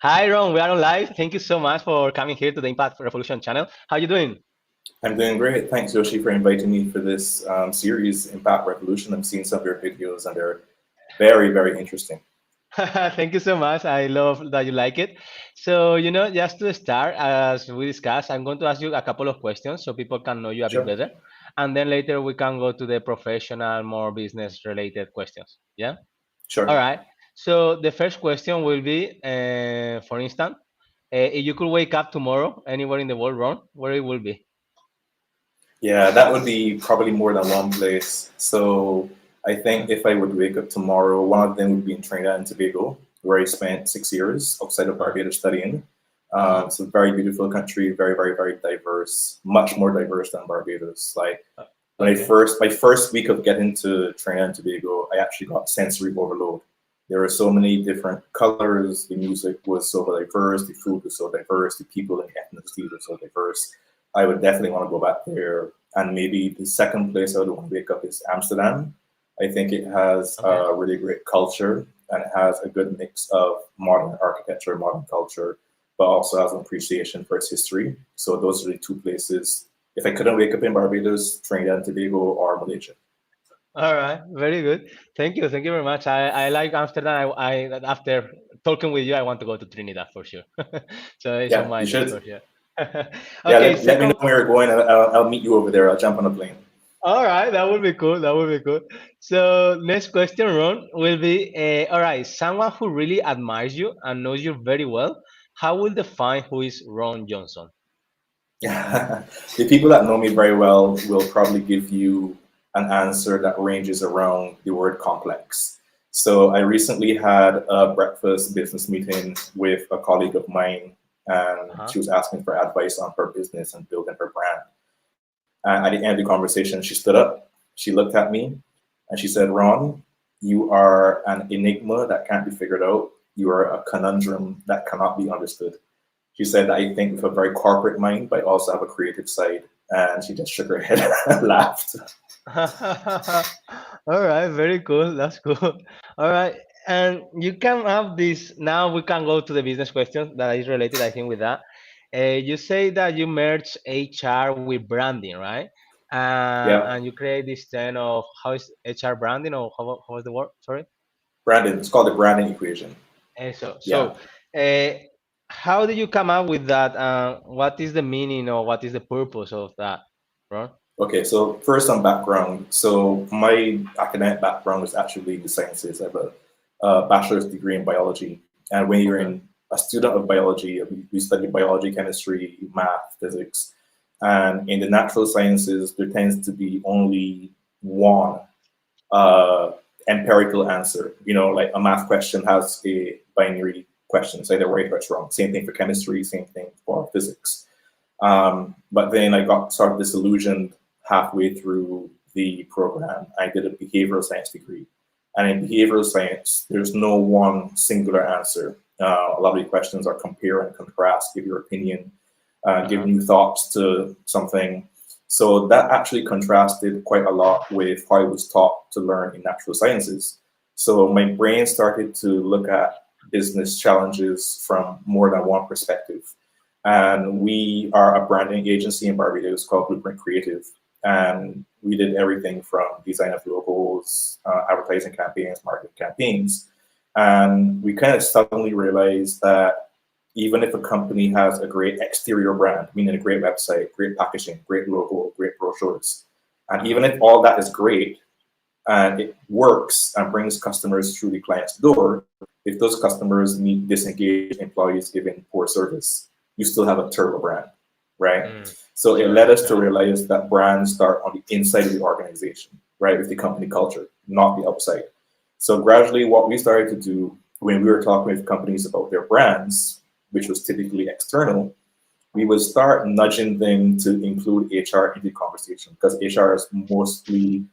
Hi, Ron. We are on live. Thank you so much for coming here to the Impact Revolution channel. How you doing? I'm doing great. Thanks, Yoshi, for inviting me for this series, Impact Revolution. I've seen some of your videos and they're very, very interesting. Thank you so much. I love that you like it. So, just to start, as we discussed, I'm going to ask you a couple of questions so people can know you a bit Sure. better. And then later we can go to the professional, more business related questions. Yeah? All Sure. right. So, the first question will be, for instance, if you could wake up tomorrow anywhere in the world, Ron, where it will be? Yeah, that would be probably more than one place. So I think if I would wake up tomorrow, one of them would be in Trinidad and Tobago, where I spent 6 years outside of Uh-huh. Barbados studying. Uh-huh. It's a very beautiful country, very, very, very diverse, much more diverse than Barbados. Like Uh, when I Okay. first, my first week of getting to Trinidad and Tobago, I actually got sensory overload. There were so many different colors. The music was so diverse. The food was so diverse. The people and ethnicities were so diverse. I would definitely want to go back there. And maybe the second place I would want to wake up is Amsterdam. I think it has Okay. a really great culture and it has a good mix of modern architecture, modern culture, but also has an appreciation for its history. So those are the two places. If I couldn't wake up in Barbados, Trinidad and Tobago, or Malaysia. All right, very good. Thank you very much. I like Amsterdam. I after talking with you, I want to go to Trinidad for sure. So it's on Yeah, my you list for should. sure. Yeah, Okay, let me know second. where you're going. I'll meet you over there. I'll jump on a plane. All right, that would be cool. That would be cool. So next question, Ron, will be all right. Someone who really admires you and knows you very well. How will define who is Ron Johnson? The people that know me very well will probably give you an answer that ranges around the word complex. So I recently had a breakfast business meeting with a colleague of mine, and Uh-huh. she was asking for advice on her business and building her brand. And at the end of the conversation, she stood up, she looked at me, and she said, "Ron, you are an enigma that can't be figured out. You are a conundrum that cannot be understood." She said, "I think with a very corporate mind, but I also have a creative side." And she just shook her head and laughed. All right, very cool. That's cool. All right, and you can have this. Now we can go to the business question that is related, I think, with that. You say that you merge HR with branding, right? Yeah, And you create this thing of how is HR branding, or how is the word? Sorry. Brandon, it's called the branding equation. And so, Yeah. so, uh, how did you come up with that? What is the meaning or what is the purpose of that, right? Okay, so first on background. So my academic background is actually the sciences. I have a bachelor's degree in biology. And when you're Okay. in a student of biology, we study biology, chemistry, math, physics. And in the natural sciences, there tends to be only one uh, empirical answer. You know, like a math question has a binary question, it's either right or it's wrong. Same thing for chemistry, same thing for physics. But then I got sort of disillusioned halfway through the program. I did a behavioral science degree. And in behavioral science, there's no one singular answer. A lot of the questions are compare and contrast, give your opinion, give Uh-huh. new thoughts to something. So that actually contrasted quite a lot with how I was taught to learn in natural sciences. So my brain started to look at business challenges from more than one perspective. And we are a branding agency in Barbados called Blueprint Creative. And we did everything from design of logos, advertising campaigns, marketing campaigns. And we kind of suddenly realized that even if a company has a great exterior brand, meaning a great website, great packaging, great logo, great brochures, and even Uh-huh. if all that is great and it works and brings customers through the client's door, if those customers meet disengaged employees giving poor service, you still have a terrible brand, right? Mm. So it Sure, led us to sure. realize that brands start on the inside of the organization, right, with the company culture, not the outside. So gradually, what we started to do when we were talking with companies about their brands, which was typically external, we would start nudging them to include HR in the conversation because HR is mostly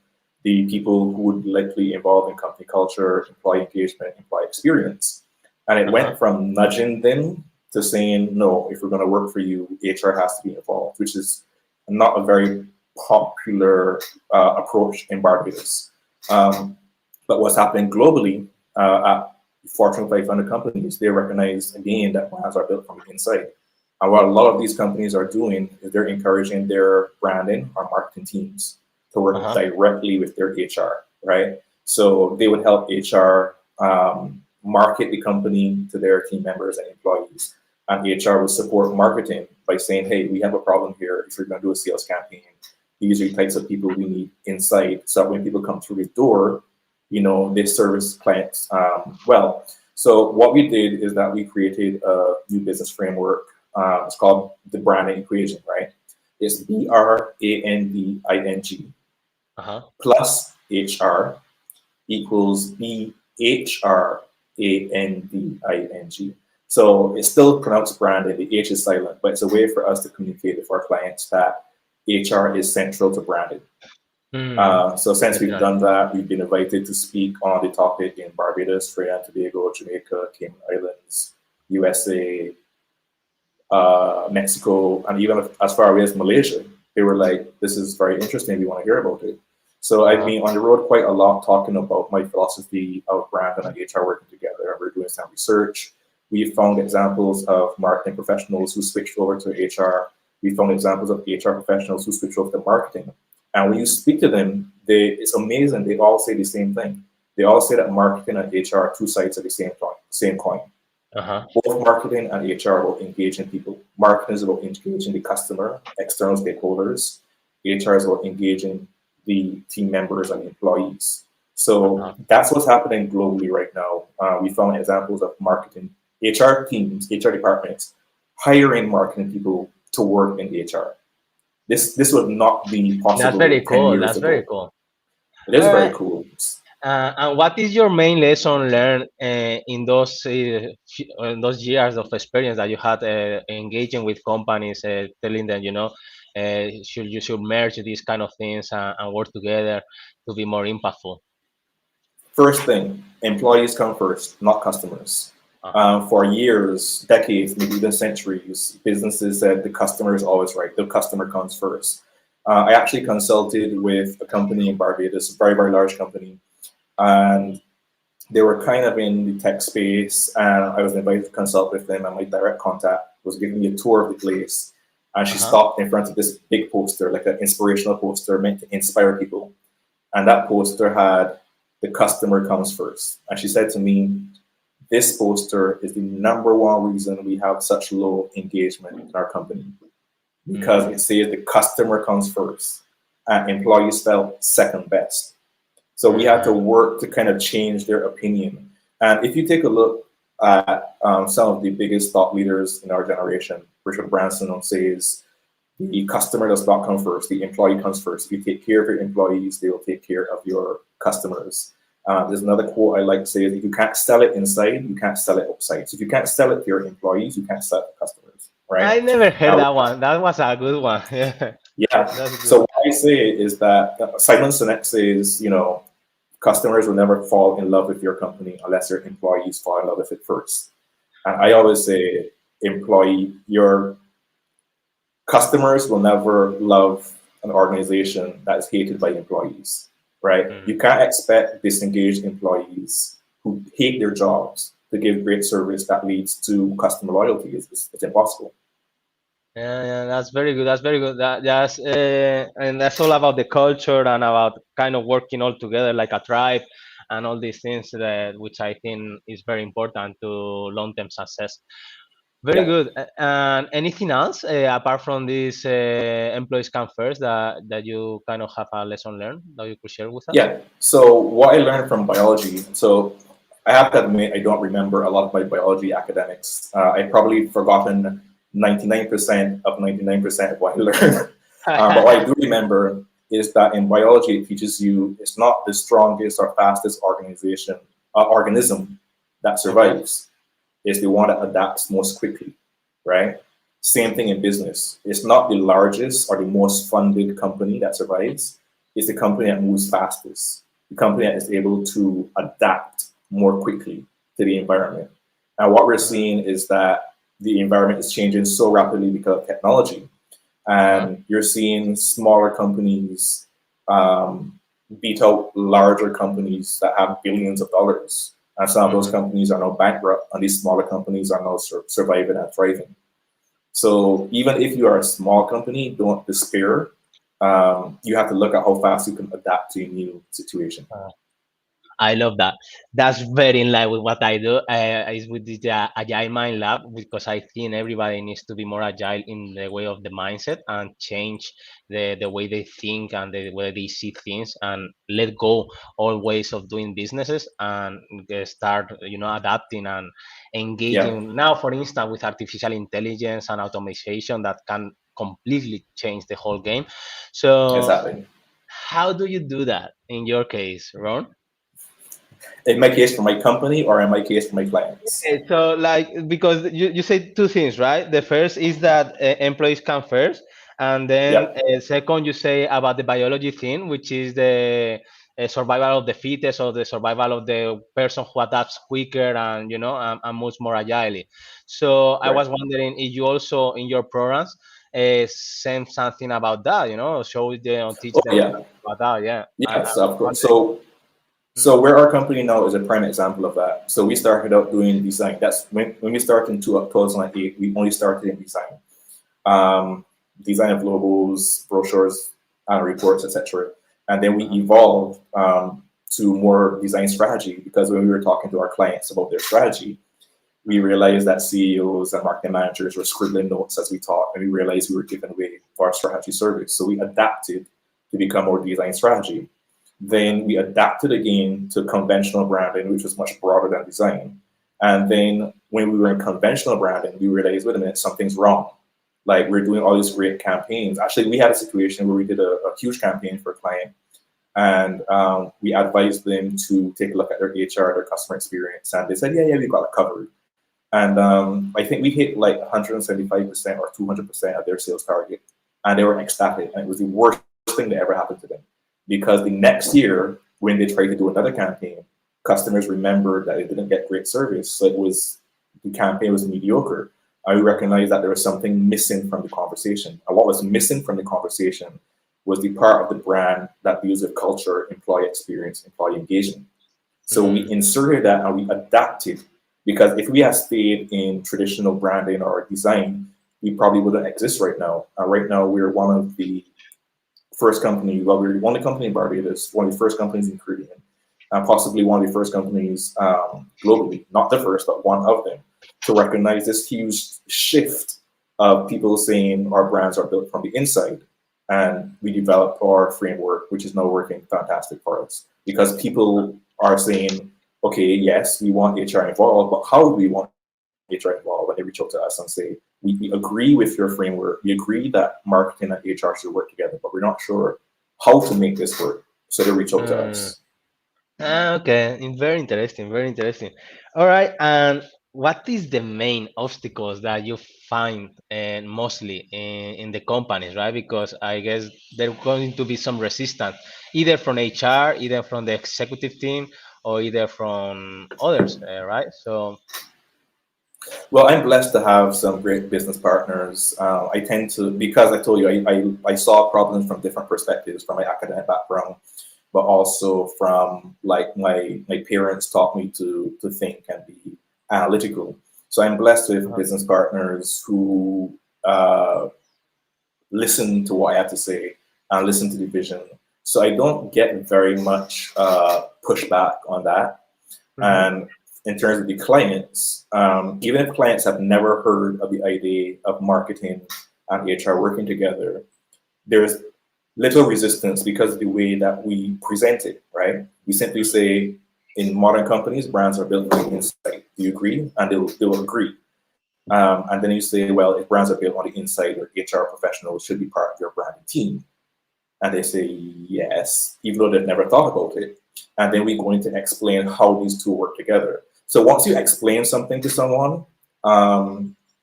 the people who would likely involved in company culture, employee engagement, employee experience. And it went Uh-huh. from nudging them to saying, no, if we're going to work for you, HR has to be involved, which is not a very popular approach in Barbados. Um, but what's happening globally, Fortune 500 companies, they recognize again that brands are built from the inside. And what a lot of these companies are doing is they're encouraging their branding or marketing teams to work Uh-huh. directly with their HR, right? So they would help HR market the company to their team members and employees. And HR would support marketing by saying, hey, we have a problem here. If you're going to do a sales campaign, these are the types of people we need inside. So when people come through the door, they service clients well. So what we did is that we created a new business framework. It's called the branding equation, right? It's BRANDING Uh-huh. plus HR equals BHRANDING. So it's still pronounced branding. The H is silent, but it's a way for us to communicate with our clients that HR is central to branding. Hmm. So since we've Excellent. done that, we've been invited to speak on the topic in Barbados, Trinidad and Tobago, Jamaica, Cayman Islands, USA, Mexico, and even as far away as Malaysia. They were like, this is very interesting. We want to hear about it. So I've Uh-huh. been on the road quite a lot talking about my philosophy of brand and HR working together. And we're doing some research. We found examples of marketing professionals who switched over to HR. We found examples of HR professionals who switched over to marketing. And when you speak to them, it's amazing. They all say the same thing. They all say that marketing and HR are two sides of the same coin. Uh-huh. Both marketing and HR are about engaging people. Marketing is about engaging the customer, external stakeholders. HR is about engaging the team members and employees. So Uh-huh. that's what's happening globally right now. We found examples of marketing, HR teams, HR departments hiring marketing people to work in HR. This would not be That's possible very 10 cool. years That's very ago. cool. It is All very right. cool. And what is your main lesson learned in those years of experience that you had engaging with companies, telling them, you should merge these kind of things and work together to be more impactful? First thing, employees come first, not customers. Uh-huh. For years, decades, maybe even centuries, businesses said the customer is always right. The customer comes first. I actually consulted with a company in Barbados, a very, very large company, and they were kind of in the tech space. And I was invited to consult with them, and my direct contact was giving me a tour of the place. And she Uh-huh. stopped in front of this big poster, like an inspirational poster meant to inspire people. And that poster had the customer comes first. And she said to me, this poster is the number one reason we have such low engagement in our company because Mm. it says the customer comes first and employees felt second best. So we had to Mm. work to kind of change their opinion. And if you take a look at some of the biggest thought leaders in our generation, Richard Branson says, the customer does not come first, the employee comes first. If you take care of your employees, they will take care of your customers. There's another quote I like to say is if you can't sell it inside, you can't sell it outside. So if you can't sell it to your employees, you can't sell it to customers, right? I never heard Now, that one. That was a good one. Yeah, yeah. that's So good. what I say is that Simon Sinek says, customers will never fall in love with your company unless your employees fall in love with it first. And I always say, your customers will never love an organization that is hated by employees, right? Mm. You can't expect disengaged employees who hate their jobs to give great service that leads to customer loyalty. It's impossible. Yeah, yeah, that's very good. That's very good. And that's all about the culture and about kind of working all together like a tribe and all these things which I think is very important to long-term success. Very Yeah. good. And anything else apart from this employees come first that you kind of have a lesson learned that you could share with us? Yeah. So what I learned from biology. So I have to admit, I don't remember a lot of my biology academics. I've probably forgotten 99% of 99% of what I learned. But what I do remember is that in biology, it teaches you it's not the strongest or fastest organism that Okay. survives. It's the one that adapts most quickly, right? Same thing in business. It's not the largest or the most funded company that survives. It's the company that moves fastest, the company that is able to adapt more quickly to the environment. And what we're Uh-huh. seeing is that the environment is changing so rapidly because of technology. Uh-huh. And you're seeing smaller companies beat out larger companies that have billions of dollars. And some of those Mhm. companies are now bankrupt, and these smaller companies are now surviving and thriving. So even if you are a small company, don't despair. You have to look at how fast you can adapt to a new situation. I love that. That's very in line with what I do. Is with this agile mind lab, because I think everybody needs to be more agile in the way of the mindset and change the way they think and the way they see things, and let go all ways of doing businesses, and start adapting and Yeah, engaging now, for instance, with artificial intelligence and automation that can completely change the whole game. So exactly. how do you do that in your case, Ron? In my case, for my company, or in my case, for my clients. Okay, so like, because you say two things, right? The first is that employees come first, and then Yeah, second, you say about the biology thing, which is the survival of the fittest, or the survival of the person who adapts quicker and and moves more agilely. So I right. was wondering if you also in your programs send something about that, show them, teach Oh them yeah, about that. Yeah, I yes, was of course. wondering. So where our company now is a prime example of that. So we started out doing design. That's when we started in 2008. We only started in design, um, design of logos, brochures, and reports, etc. And then we Uh-huh. evolved to more design strategy, because when we were talking to our clients about their strategy, we realized that CEOs and marketing managers were scribbling notes as we talked, and we realized we were giving away our strategy service. So we adapted to become more design strategy. Then we adapted again to conventional branding, which was much broader than design. And then when we were in conventional branding, we realized, wait a minute, something's wrong. Like, we're doing all these great campaigns. Actually, we had a situation where we did a huge campaign for a client, and we advised them to take a look at their HR, their customer experience, and they said, yeah, we got it covered. And I think we hit like 175% or 200% of their sales target, and they were ecstatic. And it was the worst thing that ever happened to them, because the next year, when they tried to do another campaign, customers remembered that they didn't get great service. So the campaign was mediocre. I recognized that there was something missing from the conversation. And what was missing from the conversation was the part of the brand that deals with culture, employee experience, employee engagement. So we Mm, inserted that and we adapted, because if we had stayed in traditional branding or design, we probably wouldn't exist right now. Right now, we're one of the first company, well, we're the only company in Barbados, one of the first companies in the Caribbean, and possibly one of the first companies globally, not the first, but one of them, to recognize this huge shift of people saying our brands are built from the inside. And we developed our framework, which is now working fantastic for us, because people are saying, okay, yes, we want HR involved, but how do we want HR involved? When they reach out to us and say, we agree with your framework, we agree that marketing and HR should work together, but we're not sure how to make this work. So they reach out to mm. us. Okay, very interesting, very interesting. All right, and what is the main obstacles that you find mostly in the companies, right? Because I guess there's going to be some resistance, either from HR, either from the executive team, or either from others, right? So, Well, I'm blessed to have some great business partners. I tend to, because I told you, I saw problems from different perspectives, from my academic background, but also from, like, my parents taught me to think and be analytical. So I'm blessed with uh-huh. business partners who uh, listen to what I have to say and listen to the vision. So I don't get very much pushback on that. Mhm. And in terms of the clients, even if clients have never heard of the idea of marketing and HR working together, there's little resistance because of the way that we present it, right? We simply say, in modern companies, brands are built on the inside. Do you agree? And they'll agree. And then you say, well, if brands are built on the inside, your HR professionals should be part of your branding team. And they say yes, even though they've never thought about it. And then we're going to explain how these two work together. So once you explain something to someone,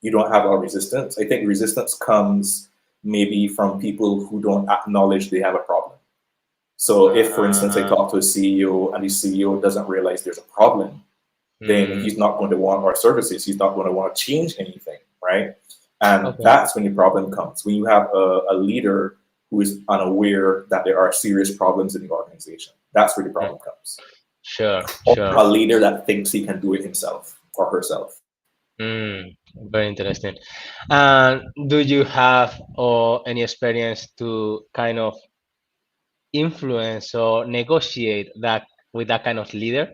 you don't have a resistance. I think resistance comes maybe from people who don't acknowledge they have a problem. So if, for instance, I Uh, talk to a CEO and the CEO doesn't realize there's a problem, then mm, he's not going to want our services. He's not going to want to change anything, right? And okay. that's when the problem comes. When you have a leader who is unaware that there are serious problems in the organization, that's where the problem comes. Sure, or sure. a leader that thinks he can do it himself or herself. Very interesting. And do you have or any experience to kind of influence or negotiate that with that kind of leader?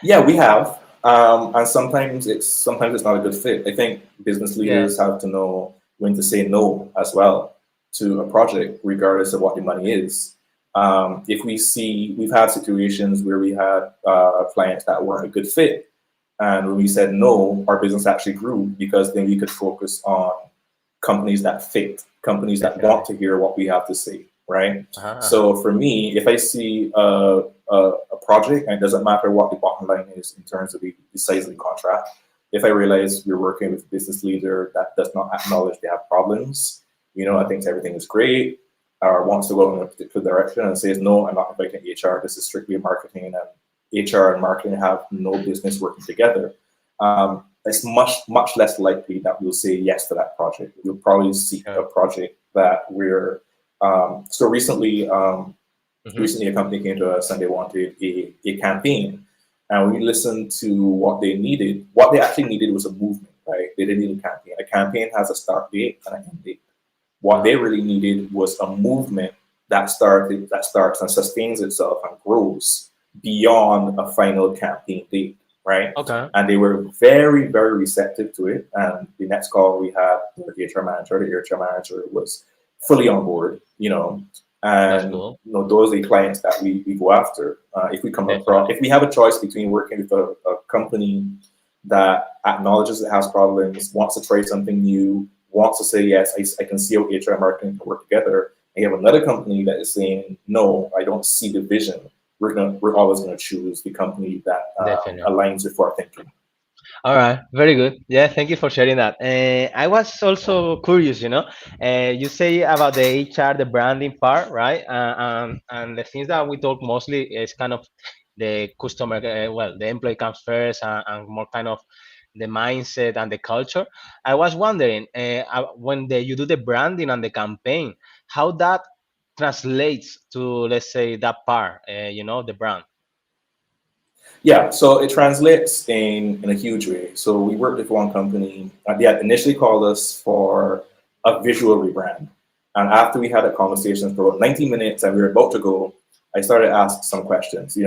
Yeah, we have, and sometimes it's not a good fit. I think business Yeah. leaders have to know when to say no as well to a project, regardless of what the money is. If we see, we've had situations where we had clients that weren't a good fit, and when we said no, our business actually grew because then we could focus on companies that fit, companies that want Definitely. to hear what we have to say, right? Uh-huh, uh-huh. So for me, if I see a project, and it doesn't matter what the bottom line is in terms of the size of the contract, if I realize we're working with a business leader that does not acknowledge they have problems, I think everything is great, or wants to go in a particular direction and says, no, I'm not inviting HR, this is strictly marketing, and HR and marketing have no business working together. It's much less likely that we'll say yes to that project. We'll probably seek a Sure. project that we're so recently. Hmm. Recently, a company came to us and they wanted a campaign, and we listened to what they needed. What they actually needed was a movement, right? They didn't need a campaign. A campaign has a start date and an end date. What Uh-huh. they really needed was a movement that starts and sustains itself and grows beyond a final campaign date, right? Okay. And they were very, very receptive to it. And the next call we had the HR manager, was fully on board, That's and cool. those are the clients that we go after. If Definitely. we have a choice between working with a company that acknowledges it has problems, wants to try something new, wants to say, yes, I can see how HR and marketing can work together. And you have another company that is saying, no, I don't see the vision. We're always gonna choose the company that Definitely. aligns with our thinking. All right, very good. Yeah, thank you for sharing that. I was also curious, you say about the HR, the branding part, right? And the things that we talk mostly is kind of the customer, well, the employee comes first, and more kind of the mindset and the culture. I was wondering, when you do the branding and the campaign, how that translates to, let's say, that part, the brand. Yeah, so it translates in a huge way. So we worked with one company. They had initially called us for a visual rebrand, and after we had a conversation for about 90 minutes and we were about to go, I started to ask some questions.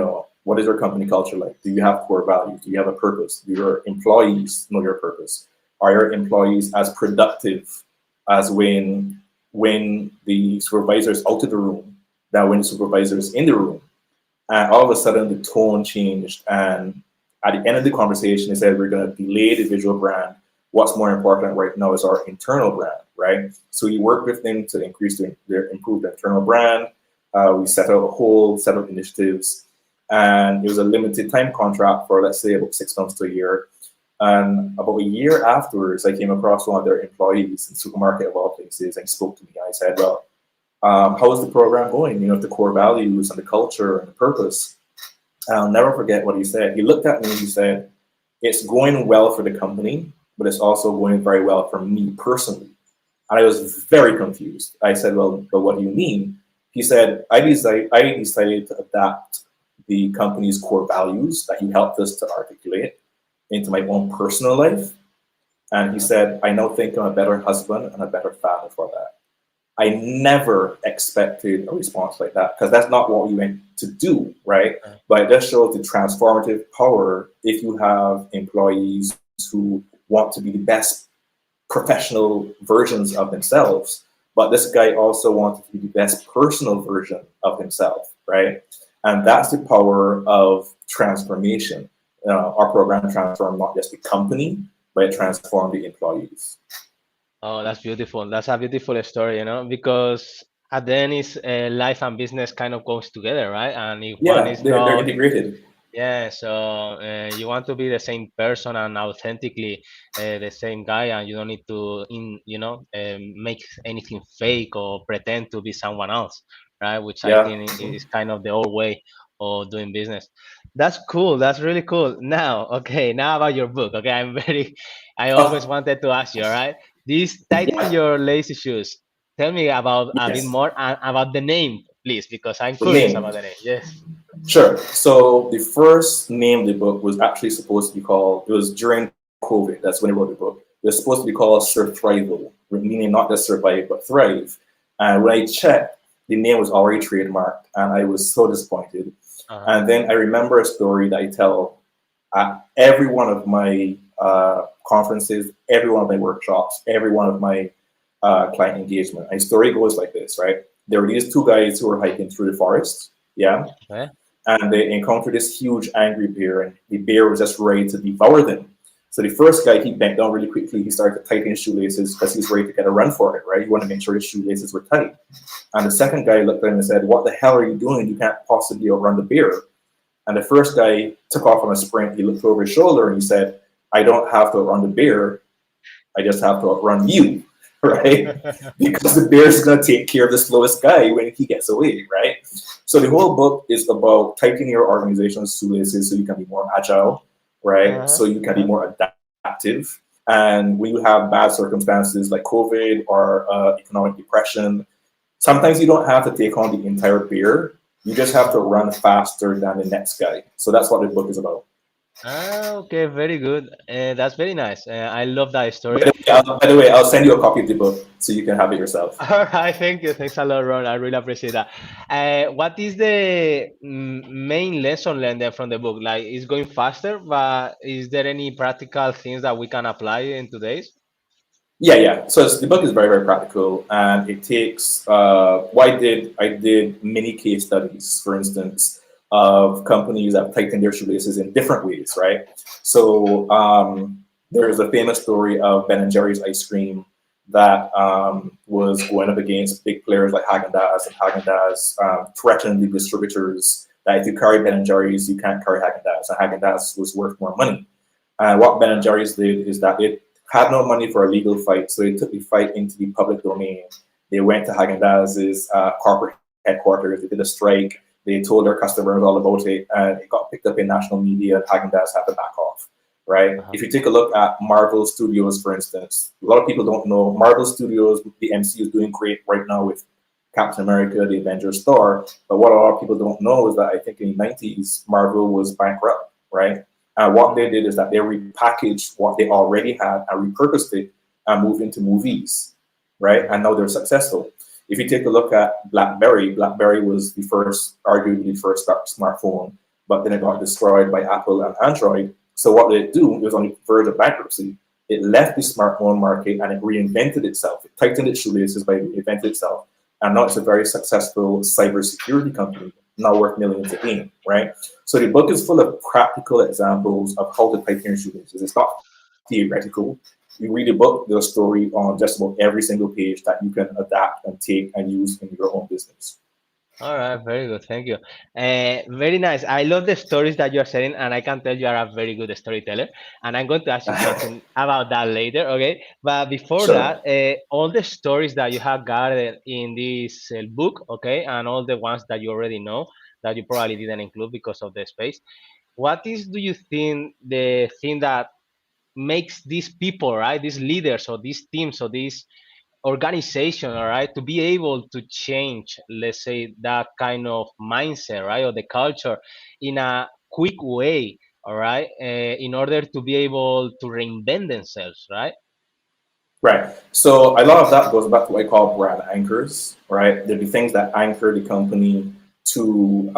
What is your company culture like? Do you have core values? Do you have a purpose? Do your employees know your purpose? Are your employees as productive as when the supervisor is out of the room than when the supervisor is in the room? And all of a sudden, the tone changed. And at the end of the conversation, they said, we're going to delay the visual brand. What's more important right now is our internal brand, right? So we worked with them to improve their internal brand. We set out a whole set of initiatives. And it was a limited time contract for, let's say, about 6 months to a year. And about a year afterwards, I came across one of their employees in the supermarket of all places, and he spoke to me. And I said, well, how is the program going? The core values and the culture and the purpose. And I'll never forget what he said. He looked at me and he said, it's going well for the company, but it's also going very well for me personally. And I was very confused. I said, well, but what do you mean? He said, I decided to adapt the company's core values that he helped us to articulate into my own personal life. And he Uh-huh. said, I now think I'm a better husband and a better father for that. I never expected a response like that because that's not what we went to do, right? But it just shows the transformative power if you have employees who want to be the best professional versions of themselves. But this guy also wanted to be the best personal version of himself, right? And that's the power of transformation. Our program transformed not just the company, but it transformed the employees. Oh, that's beautiful. That's a beautiful story, because at the end, is life and business kind of goes together, right? And if one Yeah, is they're not, integrated. yeah, so you want to be the same person and authentically the same guy, and you don't need to, make anything fake or pretend to be someone else, right? Which I Yeah. think is kind of the old way of doing business. That's cool. That's really cool. Now, okay, now about your book. Okay, I always Oh, wanted to ask you, all right? This Tighten yeah. Your Lazy Shoes. Tell me about a bit Yes. more about the name, please, because I'm The curious name. about the name. Yes. Sure. So the first name of the book was actually supposed to be called, it was during COVID, that's when I wrote the book. It was supposed to be called Surthrival, meaning not just survive, but thrive. And when I checked, the name was already trademarked, and I was so disappointed. Uh-huh. And then I remember a story that I tell at every one of my conferences, every one of my workshops, every one of my client engagement. My story goes like this, right? There were these two guys who were hiking through the forest, yeah, Okay. and they encountered this huge angry bear, and the bear was just ready to devour them. So the first guy, he bent down really quickly. He started to tighten his shoelaces because he's ready to get a run for it, right? He wanted to make sure his shoelaces were tight. And the second guy looked at him and said, "What the hell are you doing? You can't possibly outrun the bear." And the first guy took off on a sprint. He looked over his shoulder and he said, "I don't have to outrun the bear. I just have to outrun you," right? Because the bear is going to take care of the slowest guy when he gets away, right? So the whole book is about tightening your organization's shoelaces so you can be more agile, right? Uh-huh. So you can be Uh-huh. more adaptive. And when you have bad circumstances like COVID or economic depression, sometimes you don't have to take on the entire bear. You just have to run faster than the next guy. So that's what the book is about. Ah, okay, very good. That's very nice. I love that By story. the, way, by the way, I'll send you a copy of the book so you can have it yourself. All right, thank you. Thanks a lot, Ron. I really appreciate that. What is the main lesson learned then from the book? Like, it's going faster, but is there any practical things that we can apply in today's? Yeah, yeah. So the book is very, very practical, and it takes. What I did many case studies, for instance, of companies that have tightened their shoelaces in different ways, right? So there's a famous story of Ben and Jerry's ice cream that was going up against big players like Haagen-Dazs, and Haagen-Dazs threatened the distributors that if you carry Ben and Jerry's, you can't carry Haagen-Dazs, and Haagen-Dazs was worth more money. And what Ben and Jerry's did is that it had no money for a legal fight, so they took the fight into the public domain. They went to Haagen-Dazs's corporate headquarters. They did a strike. They told their customers all about it, and it got picked up in national media. Haagen-Dazs had to back off. Right? Uh-huh. If you take a look at Marvel Studios, for instance, a lot of people don't know Marvel Studios. The MCU is doing great right now with Captain America, the Avengers, Thor. But what a lot of people don't know is that I think in the 90s, Marvel was bankrupt, right? And what they did is that they repackaged what they already had and repurposed it and moved into movies, right? And now they're successful. If you take a look at BlackBerry, BlackBerry was the first, arguably the first smartphone, but then it got destroyed by Apple and Android. So what did it do? It was on the verge of bankruptcy. It left the smartphone market and it reinvented itself. It tightened its shoelaces by reinventing itself. And now it's a very successful cybersecurity company, now worth millions again, right? So the book is full of practical examples of how to tighten your shoelaces. It's not theoretical. You read a book, there's a story on just about every single page that you can adapt and take and use in your own business. All right, very good. Thank you. Very nice. I love the stories that you're sharing, and I can tell you are a very good storyteller. And I'm going to ask you something about that later, okay? But before Sure. that, all the stories that you have gathered in this book, okay, and all the ones that you already know that you probably didn't include because of the space, what is, do you think, the thing that makes these people, right, these leaders or these teams or these organization, all right, to be able to change, let's say, that kind of mindset, right, or the culture in a quick way, all right, in order to be able to reinvent themselves, right? Right. So a lot of that goes back to what I call brand anchors, right? They're the things that anchor the company to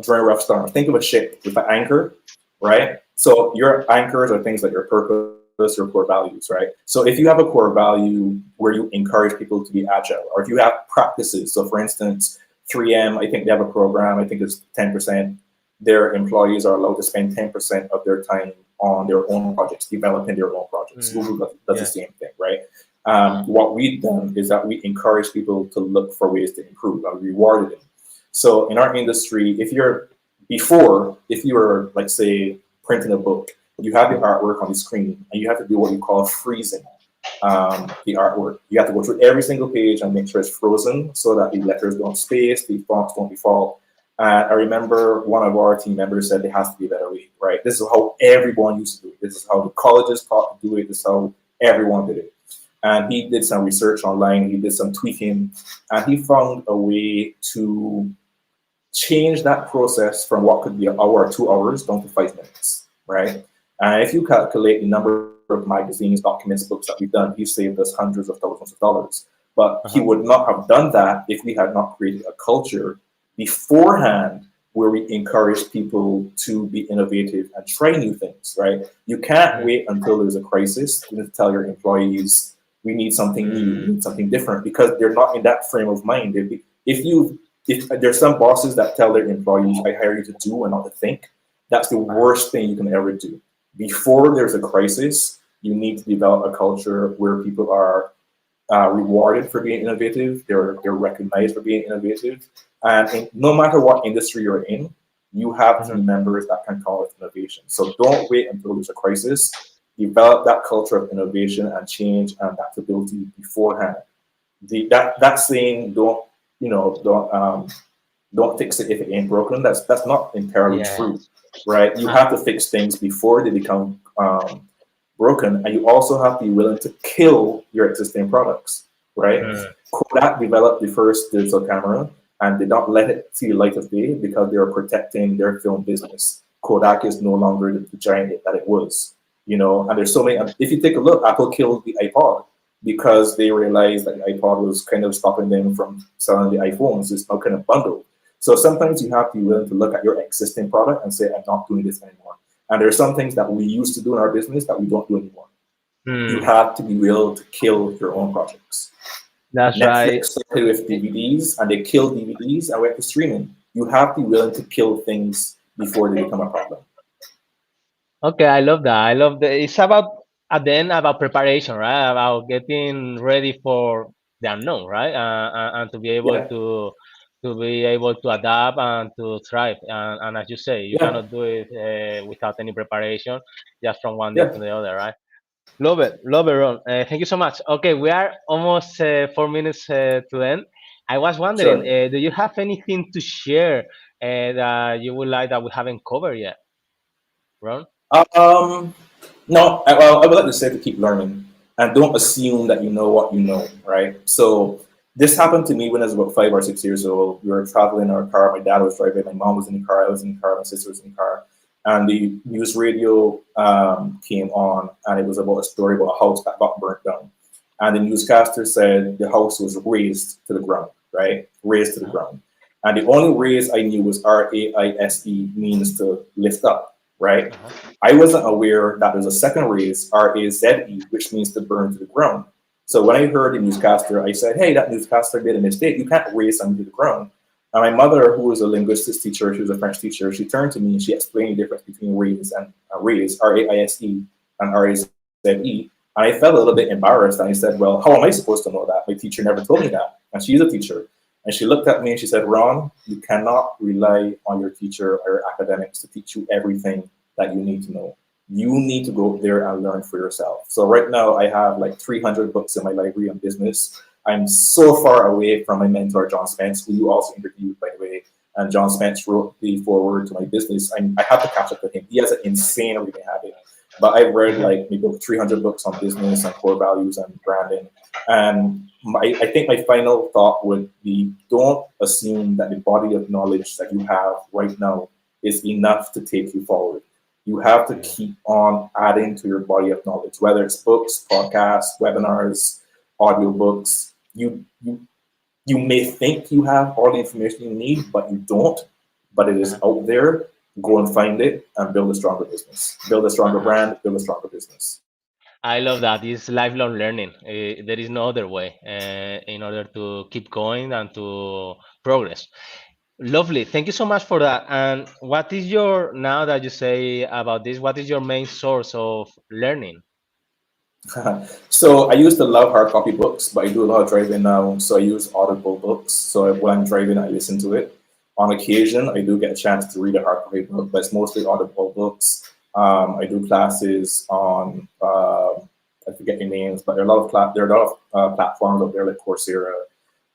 during rough storms. Think of a ship with an anchor, right? So your anchors are things like your purpose, your core values, right? So if you have a core value where you encourage people to be agile, or if you have practices, so for instance, 3M, I think they have a program, I think it's 10%. Their employees are allowed to spend 10% of their time on their own projects, developing their own projects. Mm, Google does the yeah. same thing, right? Uh-huh. What we've done is that we encourage people to look for ways to improve and rewarded them. So in our industry, if you were like say printing a book, you have the artwork on the screen and you have to do what you call freezing the artwork. You have to go through every single page and make sure it's frozen so that the letters don't space, the fonts don't default. I remember one of our team members said there has to be a better way, right? This is how everyone used to do it. This is how the colleges taught to do it. This is how everyone did it. And he did some research online. He did some tweaking, and he found a way change that process from what could be an hour or 2 hours down to 5 minutes, right? And if you calculate the number of magazines, documents, books that we've done, he saved us hundreds of thousands of dollars. But he Uh-huh. would not have done that if we had not created a culture beforehand where we encourage people to be innovative and try new things, right? You can't Mm. wait until there's a crisis to tell your employees, we need something new, we Mm. need something different, because they're not in that frame of mind. If there's some bosses that tell their employees, I hire you to do and not to think, that's the Uh-huh. worst thing you can ever do. Before there's a crisis, you need to develop a culture where people are rewarded for being innovative. They're recognized for being innovative, and no matter what industry you're in, you have Mhm. team members that can call it innovation. So don't wait until there's a crisis. Develop that culture of innovation and change and adaptability beforehand. That saying, don't fix it if it ain't broken. That's not entirely true, Yes. right? You Uh, have to fix things before they become broken, and you also have to be willing to kill your existing products, right? mm. Kodak developed the first digital camera, and did not let it see the light of day because they were protecting their film business. Kodak is no longer the giant that it was, And there's so many. If you take a look, Apple killed the iPod because they realized that the iPod was kind of stopping them from selling the iPhones. It's now kind of bundled. So sometimes you have to be willing to look at your existing product and say, I'm not doing this anymore. And there's some things that we used to do in our business that we don't do anymore. You Mm. have to be willing to kill your own projects. That's right. Netflix started with DVDs and they killed DVDs and went to streaming. You have to be willing to kill things before they become a problem. Okay, I love that. I love that. It's about at the end about preparation, right? About getting ready for the unknown, right? And to be able Yeah, to adapt and to thrive. And as you say, you yeah, cannot do it without any preparation, just from one day yeah. to the other, right? Love it, Ron. Thank you so much. Okay, we are almost 4 minutes to end. I was wondering, Sure. do you have anything to share that you would like that we haven't covered yet, Ron? Um, no, well, I would like to say to keep learning and don't assume that you know what you know, right? So this happened to me when I was about 5 or 6 years old. We were traveling in our car. My dad was driving. My mom was in the car. I was in the car. My sister was in the car. And the news radio came on, and it was about a story about a house that got burnt down. And the newscaster said the house was razed to the ground, right? Razed to the Uh-huh. ground. And the only raise I knew was RAISE, means to lift up, right? Uh-huh. I wasn't aware that there's a second raise, RAZE, which means to burn to the ground. So when I heard the newscaster, I said, hey, that newscaster made a mistake. You can't raise something to the ground. And my mother, who was a linguistics teacher, she was a French teacher, she turned to me and she explained the difference between raise and raise, RAISE, and RAZE. And I felt a little bit embarrassed. And I said, well, how am I supposed to know that? My teacher never told me that. And she's a teacher. And she looked at me and she said, Ron, you cannot rely on your teacher or your academics to teach you everything that you need to know. You need to go there and learn for yourself. So right now I have like 300 books in my library on business. I'm so far away from my mentor, John Spence, who you also interviewed, by the way. And John Spence wrote the foreword to my business. I have to catch up with him. He has an insane reading habit. But I've read Mhm. like maybe 300 books on business and core values and branding. And I think my final thought would be, don't assume that the body of knowledge that you have right now is enough to take you forward. You have to Mm. keep on adding to your body of knowledge, whether it's books, podcasts, webinars, audiobooks. You may think you have all the information you need, but you don't. But it is Uh-huh. out there. Go and find it and build a stronger business. Build a stronger Uh-huh. brand, build a stronger business. I love that. It's lifelong learning. There is no other way in order to keep going and to progress. Lovely. Thank you so much for that. And what is your, now that you say about this, what is your main source of learning? So I used to love hard copy books, but I do a lot of driving now. So I use Audible books. So when I'm driving, I listen to it. On occasion, I do get a chance to read a hard copy book, but it's mostly Audible books. I do classes on I forget the names, but there are a lot of platforms out there like Coursera,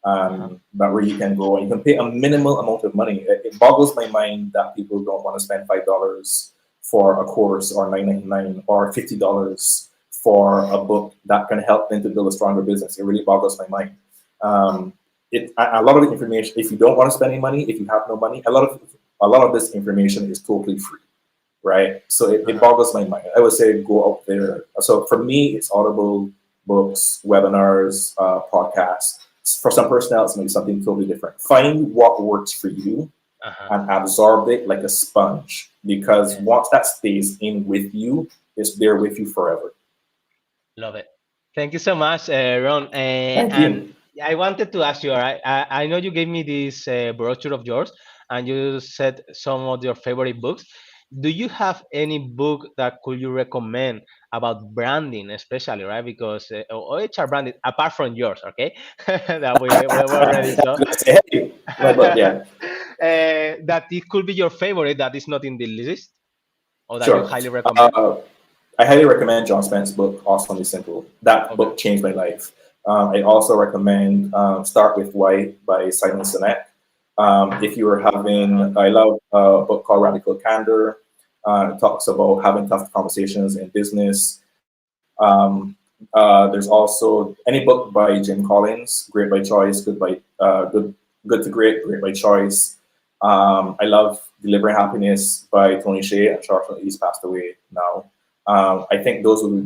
Uh-huh. that where you can go and you can pay a minimal amount of money. It boggles my mind that people don't want to spend $5 for a course, or $9.99, or $50 for a book that can help them to build a stronger business. It really boggles my mind. Um, a lot of the information, if you don't want to spend any money, if you have no money, a lot of this information is totally free, right? So it boggles my mind. I would say go out there. So for me, it's Audible, books, webinars, podcasts. For some personalities, maybe something totally different. Find what works for you and absorb it like a sponge, because once that stays in with you, it's there with you forever. Love it. Thank you so much, Ron. Thank And you. I wanted to ask you, all right? I know you gave me this brochure of yours, and you said some of your favorite books. Do you have any book that could you recommend about branding, especially, right? Because or HR branding, apart from yours, okay, that we already I was saw, gonna say, hey, no, but yeah, that it could be your favorite that is not in the list, or that you sure. highly recommend. Uh, I highly recommend John Spence's book, Awesomely Simple. That Okay. book changed my life. I also recommend Start With Why by Simon Sinek. If you are having, I love a book called Radical Candor. It talks about having tough conversations in business. There's also any book by Jim Collins, Great by Choice, Good to Great, Great by Choice. I love Delivering Happiness by Tony Hsieh. Unfortunately, he's passed away now. I think those would be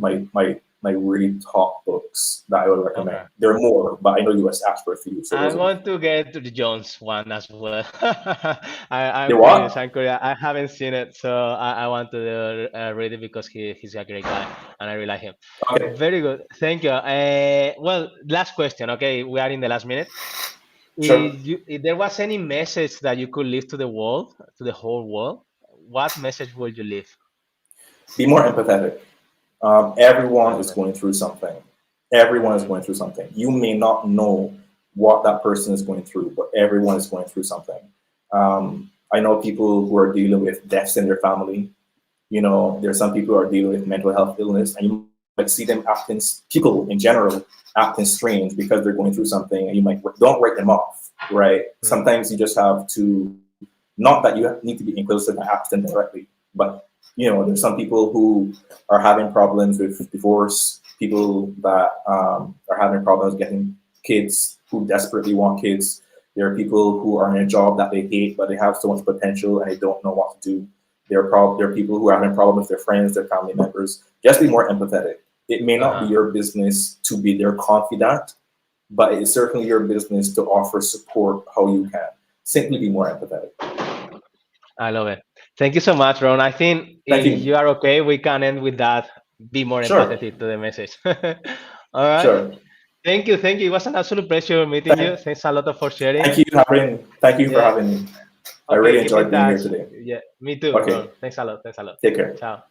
my really top books that I would recommend. Okay. There are more, but I know you was asked for a few, so I those are want to get to the Jones one as well. I'm the curious. what? I'm curious. I haven't seen it, so I want to read it because he's a great guy and I really like him. Okay, Very good. Thank you. Well, last question. Okay, we are in the last minute. sure. If there was any message that you could leave to the world, to the whole world, what message would you leave? Be more empathetic. Everyone is Love it. going through something. Everyone is Hmm. going through something. You may not know what that person is going through, but everyone is going through something. I know people who are dealing with deaths in their family. There's some people who are dealing with mental health illness, and you might see them people in general acting strange because they're going through something, and you might don't write them off, right? Hmm. Sometimes you just have to, not that you need to be inclusive and ask them directly, but there's some people who are having problems with divorce, people that are having problems getting kids, who desperately want kids. There are people who are in a job that they hate, but they have so much potential and they don't know what to do. There are people who are having problems with their friends, their family members. Just be more empathetic. It may not be Uh-huh. your business to be their confidant, but it's certainly your business to offer support how you can. Simply be more empathetic. I love it. Thank you so much, Ron. I think Thank if you. you are okay, we can end with that. Be more Sure. empathetic to the message. All right. Sure. Thank you. Thank you. It was an absolute pleasure meeting you. Thank, Thanks a lot for sharing. thank you for Yeah. having me. I Okay. really Keep in enjoyed being here touch. today. Yeah. Me too, Ron. Okay. Thanks a lot. Thanks a lot. Take care. Ciao.